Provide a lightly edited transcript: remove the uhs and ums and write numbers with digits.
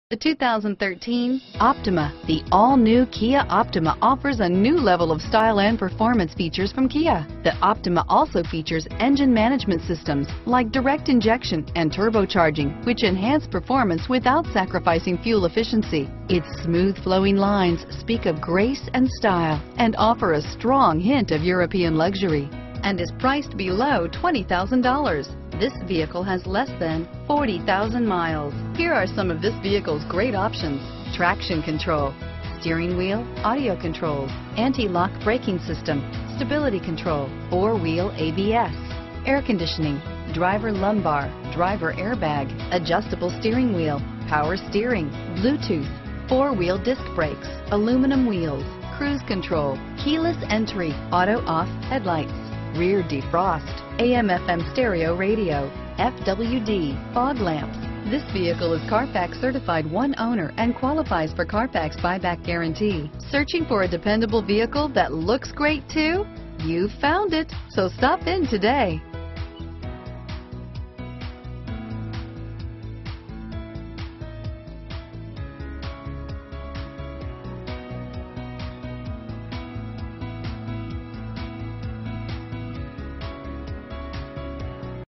The 2013 Optima. The all-new Kia Optima offers a new level of style and performance features from Kia. The Optima also features engine management systems like direct injection and turbocharging, which enhance performance without sacrificing fuel efficiency. Its smooth flowing lines speak of grace and style and offer a strong hint of European luxury, and is priced below $20,000. This vehicle has less than 40,000 miles. Here are some of this vehicle's great options: traction control, steering wheel audio controls, anti-lock braking system, stability control, four-wheel ABS, air conditioning, driver lumbar, driver airbag, adjustable steering wheel, power steering, Bluetooth, four-wheel disc brakes, aluminum wheels, cruise control, keyless entry, auto-off headlights, rear defrost, AM/FM stereo radio, FWD, fog lamps. This vehicle is Carfax certified one owner and qualifies for Carfax buyback guarantee. Searching for a dependable vehicle that looks great too? You found it, so stop in today.